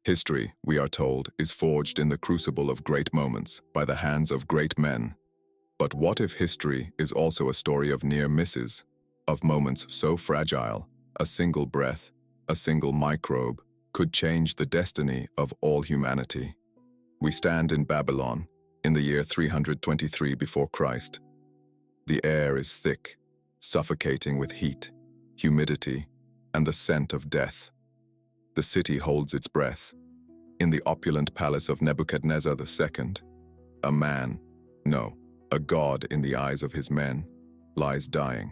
History, we are told, is forged in the crucible of great moments by the hands of great men. But what if history is also a story of near misses, of moments so fragile, a single breath, a single microbe, could change the destiny of all humanity? We stand in Babylon, in the year 323 before Christ. The air is thick, suffocating with heat, humidity, and the scent of death. The city holds its breath. In the opulent palace of Nebuchadnezzar II, a man, no, a god in the eyes of his men, lies dying.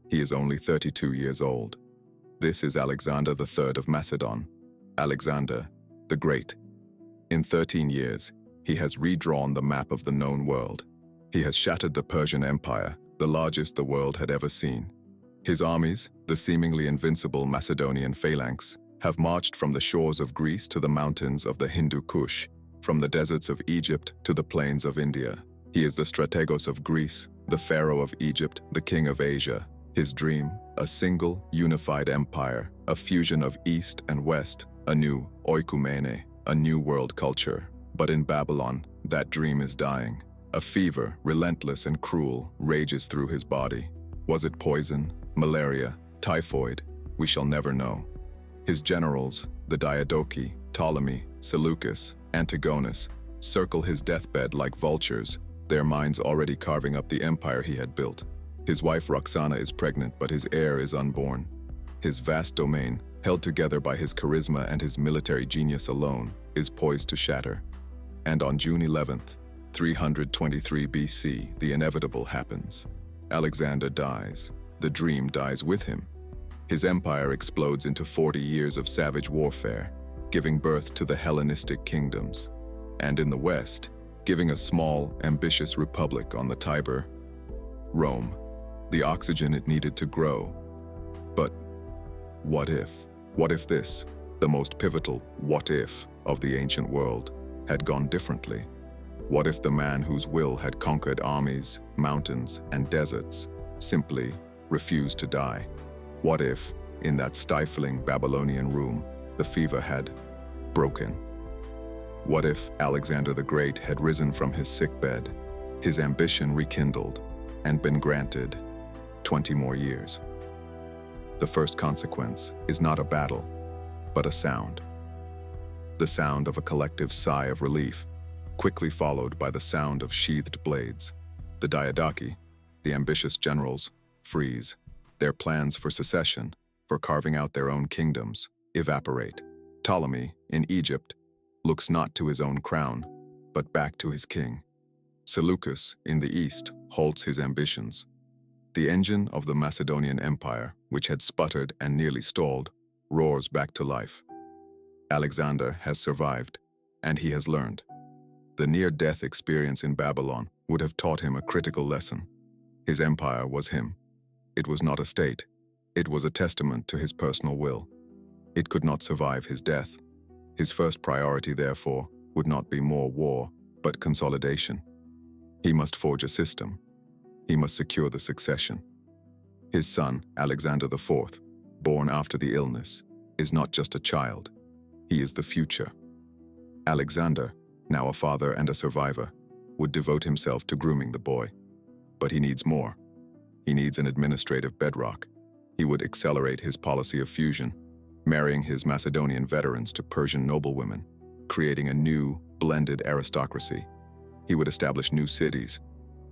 He is only 32 years old. This is Alexander III of Macedon, Alexander the Great. In 13 years, he has redrawn the map of the known world. He has shattered the Persian Empire, the largest the world had ever seen. His armies, the seemingly invincible Macedonian phalanx, have marched from the shores of Greece to the mountains of the Hindu Kush, from the deserts of Egypt to the plains of India. He is the strategos of Greece, the pharaoh of Egypt, the king of Asia. His dream, a single, unified empire, a fusion of East and West, a new oikumene, a new world culture. But in Babylon, that dream is dying. A fever, relentless and cruel, rages through his body. Was it poison, malaria, typhoid? We shall never know. His generals, the Diadochi, Ptolemy, Seleucus, Antigonus, circle his deathbed like vultures, their minds already carving up the empire he had built. His wife Roxana is pregnant, but his heir is unborn. His vast domain, held together by his charisma and his military genius alone, is poised to shatter. And on June 11th, 323 BC, the inevitable happens. Alexander dies. The dream dies with him. His empire explodes into 40 years of savage warfare, giving birth to the Hellenistic kingdoms. And in the West, giving a small, ambitious republic on the Tiber, Rome, the oxygen it needed to grow. But what if? What if this, the most pivotal what if of the ancient world, had gone differently? What if the man whose will had conquered armies, mountains, and deserts simply refused to die? What if, in that stifling Babylonian room, the fever had broken? What if Alexander the Great had risen from his sickbed, his ambition rekindled, and been granted 20 more years? The first consequence is not a battle, but a sound. The sound of a collective sigh of relief, quickly followed by the sound of sheathed blades. The Diadochi, the ambitious generals, freeze. Their plans for secession, for carving out their own kingdoms, evaporate. Ptolemy, in Egypt, looks not to his own crown, but back to his king. Seleucus, in the east, halts his ambitions. The engine of the Macedonian Empire, which had sputtered and nearly stalled, roars back to life. Alexander has survived, and he has learned. The near-death experience in Babylon would have taught him a critical lesson. His empire was him. It was not a state. It was a testament to his personal will. It could not survive his death. His first priority, therefore, would not be more war, but consolidation. He must forge a system. He must secure the succession. His son, Alexander IV, born after the illness, is not just a child. He is the future. Alexander, now a father and a survivor, would devote himself to grooming the boy. But he needs more. He needs an administrative bedrock. He would accelerate his policy of fusion, marrying his Macedonian veterans to Persian noblewomen, creating a new, blended aristocracy. He would establish new cities,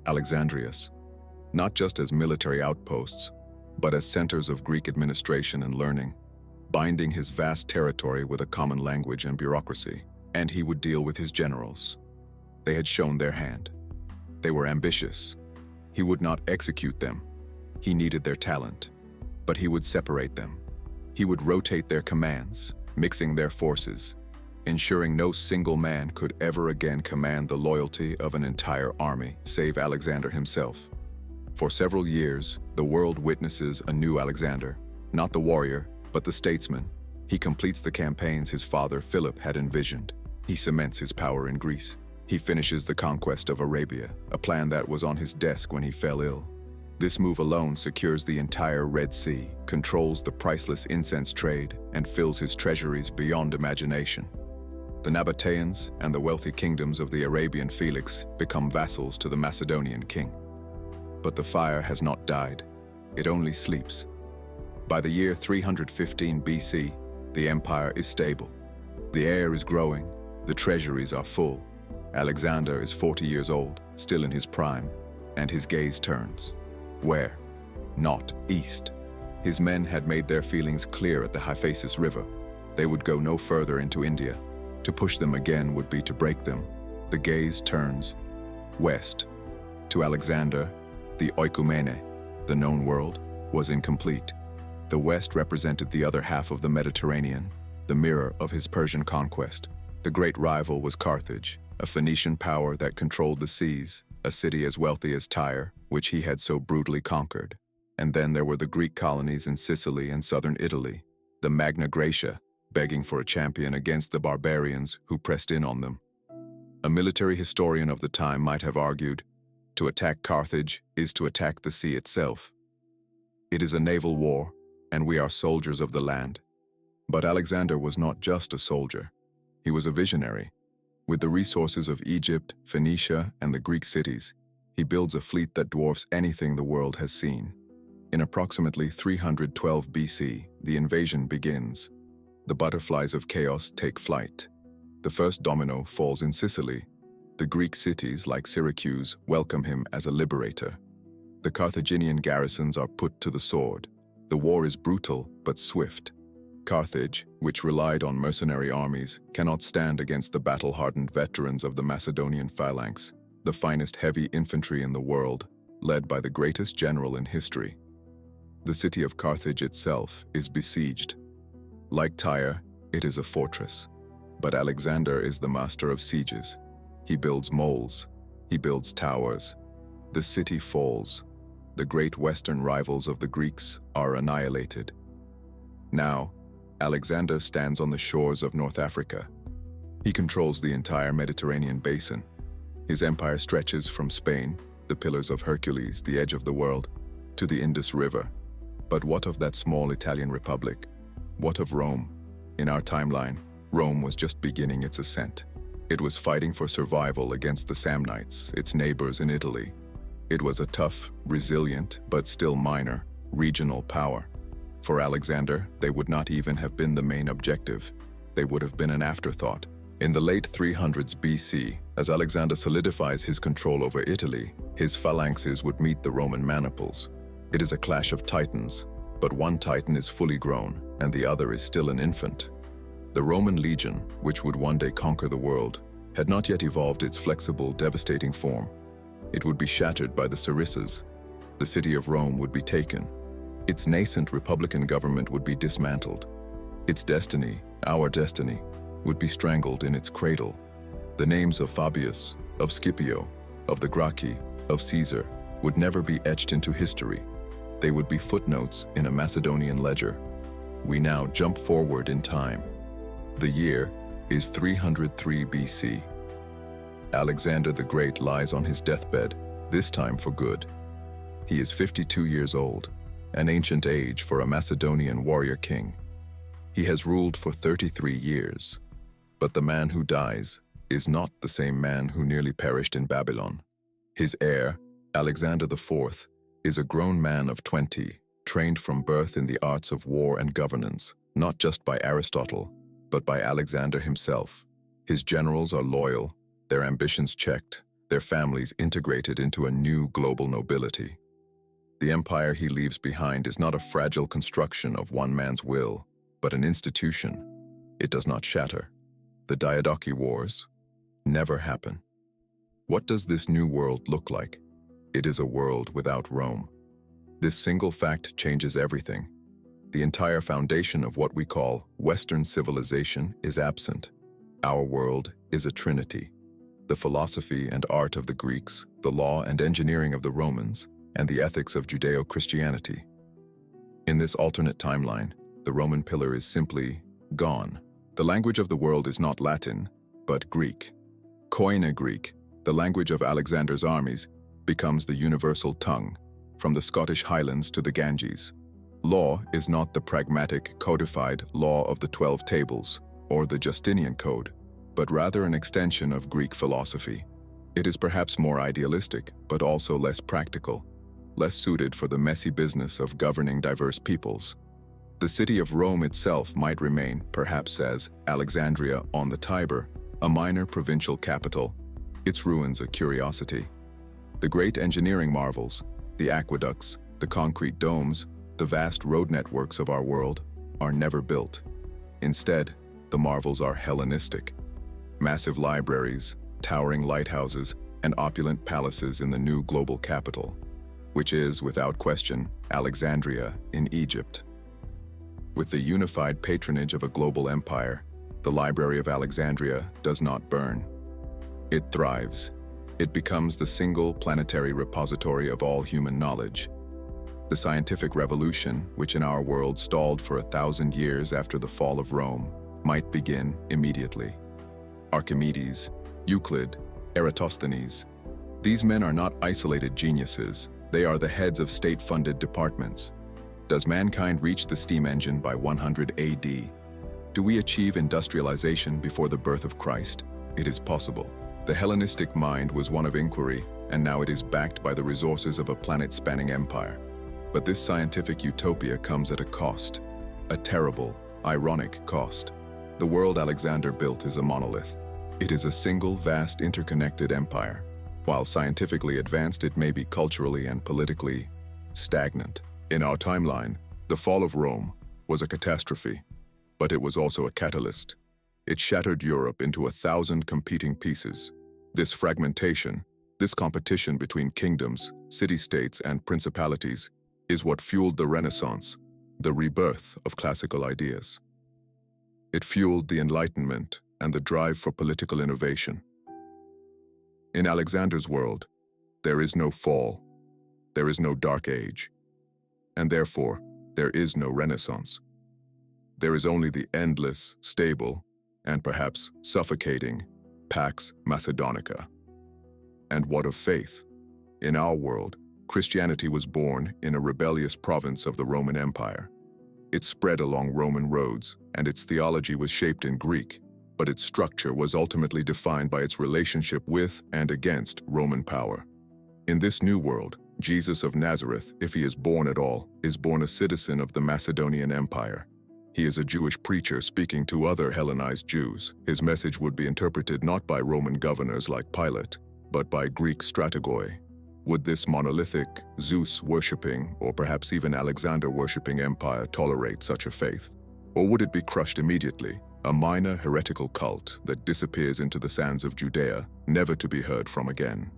Alexandrias, not just as military outposts, but as centers of Greek administration and learning, binding his vast territory with a common language and bureaucracy. And he would deal with his generals. They had shown their hand. They were ambitious. He would not execute them. He needed their talent, but he would separate them. He would rotate their commands, mixing their forces, ensuring no single man could ever again command the loyalty of an entire army, save Alexander himself. For several years, the world witnesses a new Alexander, not the warrior, but the statesman. He completes the campaigns his father Philip had envisioned. He cements his power in Greece. He finishes the conquest of Arabia, a plan that was on his desk when he fell ill. This move alone secures the entire Red Sea, controls the priceless incense trade, and fills his treasuries beyond imagination. The Nabateans and the wealthy kingdoms of the Arabian Felix become vassals to the Macedonian king. But the fire has not died. It only sleeps. By the year 315 BC, the empire is stable. The heir is growing, the treasuries are full. Alexander is 40 years old, still in his prime, and his gaze turns. Where? Not east. His men had made their feelings clear at the Hyphasis River. They would go no further into India. To push them again would be to break them. The gaze turns west. To Alexander, the oikumene, the known world, was incomplete. The west represented the other half of the Mediterranean, the mirror of his Persian conquest. The great rival was Carthage, a Phoenician power that controlled the seas, a city as wealthy as Tyre, which he had so brutally conquered. And then there were the Greek colonies in Sicily and southern Italy, the Magna Graecia, begging for a champion against the barbarians who pressed in on them. A military historian of the time might have argued, to attack Carthage is to attack the sea itself. It is a naval war, and we are soldiers of the land. But Alexander was not just a soldier. He was a visionary. With the resources of Egypt, Phoenicia, and the Greek cities, he builds a fleet that dwarfs anything the world has seen. In approximately 312 BC, the invasion begins. The butterflies of chaos take flight. The first domino falls in Sicily. The Greek cities, like Syracuse, welcome him as a liberator. The Carthaginian garrisons are put to the sword. The war is brutal but swift. Carthage, which relied on mercenary armies, cannot stand against the battle-hardened veterans of the Macedonian phalanx, the finest heavy infantry in the world, led by the greatest general in history. The city of Carthage itself is besieged. Like Tyre, it is a fortress. But Alexander is the master of sieges. He builds moles. He builds towers. The city falls. The great western rivals of the Greeks are annihilated. Now, Alexander stands on the shores of North Africa. He controls the entire Mediterranean basin. His empire stretches from Spain, the Pillars of Hercules, the edge of the world, to the Indus River. But what of that small Italian republic? What of Rome? In our timeline, Rome was just beginning its ascent. It was fighting for survival against the Samnites, its neighbors in Italy. It was a tough, resilient, but still minor, regional power. For Alexander, they would not even have been the main objective. They would have been an afterthought. In the late 300s BC, as Alexander solidifies his control over Italy, his phalanxes would meet the Roman maniples. It is a clash of titans, but one titan is fully grown, and the other is still an infant. The Roman legion, which would one day conquer the world, had not yet evolved its flexible, devastating form. It would be shattered by the Sarissas. The city of Rome would be taken. Its nascent republican government would be dismantled. Its destiny, our destiny, would be strangled in its cradle. The names of Fabius, of Scipio, of the Gracchi, of Caesar would never be etched into history. They would be footnotes in a Macedonian ledger. We now jump forward in time. The year is 303 BC. Alexander the Great lies on his deathbed, this time for good. He is 52 years old, an ancient age for a Macedonian warrior king. He has ruled for 33 years. But the man who dies is not the same man who nearly perished in Babylon. His heir, Alexander IV, is a grown man of 20, trained from birth in the arts of war and governance, not just by Aristotle, but by Alexander himself. His generals are loyal, their ambitions checked, their families integrated into a new global nobility. The empire he leaves behind is not a fragile construction of one man's will, but an institution. It does not shatter. The Diadochi Wars never happen. What does this new world look like? It is a world without Rome. This single fact changes everything. The entire foundation of what we call Western civilization is absent. Our world is a trinity. The philosophy and art of the Greeks, the law and engineering of the Romans, and the ethics of Judeo-Christianity. In this alternate timeline, the Roman pillar is simply gone. The language of the world is not Latin, but Greek. Koine Greek, the language of Alexander's armies, becomes the universal tongue, from the Scottish Highlands to the Ganges. Law is not the pragmatic, codified law of the 12 tables, or the Justinian Code. but rather an extension of Greek philosophy. It is perhaps more idealistic, but also less practical, less suited for the messy business of governing diverse peoples. The city of Rome itself might remain, perhaps as Alexandria on the Tiber, a minor provincial capital, its ruins a curiosity. The great engineering marvels, the aqueducts, the concrete domes, the vast road networks of our world, are never built. Instead, the marvels are Hellenistic. Massive libraries, towering lighthouses, and opulent palaces in the new global capital, which is, without question, Alexandria in Egypt. With the unified patronage of a global empire, the Library of Alexandria does not burn. It thrives. It becomes the single planetary repository of all human knowledge. The scientific revolution, which in our world stalled for 1,000 years after the fall of Rome, might begin immediately. Archimedes, Euclid, Eratosthenes. These men are not isolated geniuses. They are the heads of state-funded departments. Does mankind reach the steam engine by 100 AD? Do we achieve industrialization before the birth of Christ? It is possible. The Hellenistic mind was one of inquiry, and now it is backed by the resources of a planet-spanning empire. But this scientific utopia comes at a cost, a terrible, ironic cost. The world Alexander built is a monolith. It is a single, vast, interconnected empire. While scientifically advanced, it may be culturally and politically stagnant. In our timeline, the fall of Rome was a catastrophe, but it was also a catalyst. It shattered Europe into 1,000 competing pieces. This fragmentation, this competition between kingdoms, city-states, and principalities is what fueled the Renaissance, the rebirth of classical ideas. It fueled the Enlightenment and the drive for political innovation. In Alexander's world, there is no fall, there is no dark age, and therefore, there is no Renaissance. There is only the endless, stable, and perhaps suffocating Pax Macedonica. And what of faith? In our world, Christianity was born in a rebellious province of the Roman Empire. It spread along Roman roads, and its theology was shaped in Greek, but its structure was ultimately defined by its relationship with and against Roman power. In this new world, Jesus of Nazareth, if he is born at all, is born a citizen of the Macedonian Empire. He is a Jewish preacher speaking to other Hellenized Jews. His message would be interpreted not by Roman governors like Pilate, but by Greek strategoi. Would this monolithic, Zeus-worshipping, or perhaps even Alexander-worshipping empire tolerate such a faith? Or would it be crushed immediately, a minor heretical cult that disappears into the sands of Judea, never to be heard from again?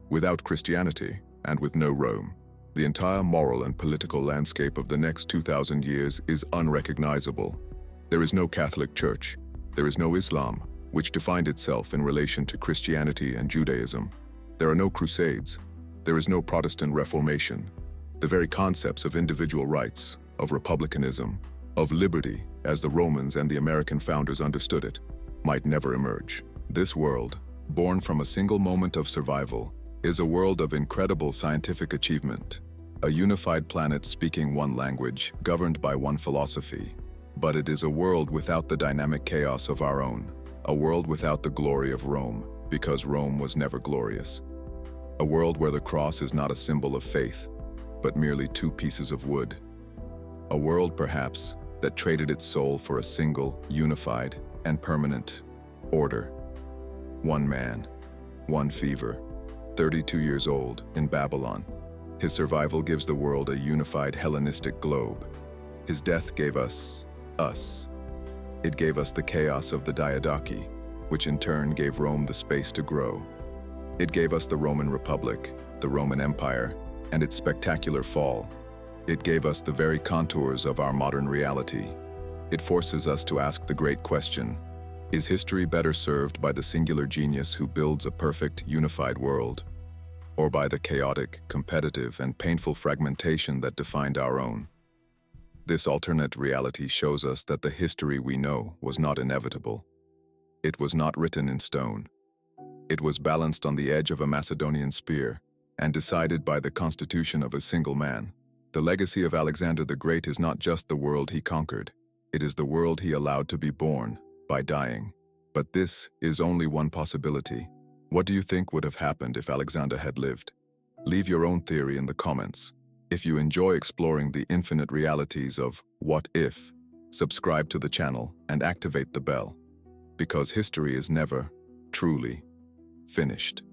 Without Christianity, and with no Rome, the entire moral and political landscape of the next 2,000 years is unrecognizable. There is no Catholic Church, there is no Islam, which defined itself in relation to Christianity and Judaism. There are no Crusades, there is no Protestant Reformation. The very concepts of individual rights, of republicanism, of liberty, as the Romans and the American founders understood it, might never emerge. This world, born from a single moment of survival, is a world of incredible scientific achievement, a unified planet speaking one language, governed by one philosophy. But it is a world without the dynamic chaos of our own, a world without the glory of Rome, because Rome was never glorious. A world where the cross is not a symbol of faith, but merely two pieces of wood. A world, perhaps, that traded its soul for a single, unified, and permanent order. One man, one fever, 32 years old, in Babylon. His survival gives the world a unified Hellenistic globe. His death gave us. It gave us the chaos of the Diadochi, which in turn gave Rome the space to grow. It gave us the Roman Republic, the Roman Empire, and its spectacular fall. It gave us the very contours of our modern reality. It forces us to ask the great question: is history better served by the singular genius who builds a perfect, unified world, or by the chaotic, competitive, and painful fragmentation that defined our own? This alternate reality shows us that the history we know was not inevitable. It was not written in stone. It was balanced on the edge of a Macedonian spear and decided by the constitution of a single man. The legacy of Alexander the Great is not just the world he conquered. It is the world he allowed to be born by dying. But this is only one possibility. What do you think would have happened if Alexander had lived? Leave your own theory in the comments. If you enjoy exploring the infinite realities of what if, subscribe to the channel and activate the bell, because history is never truly finished.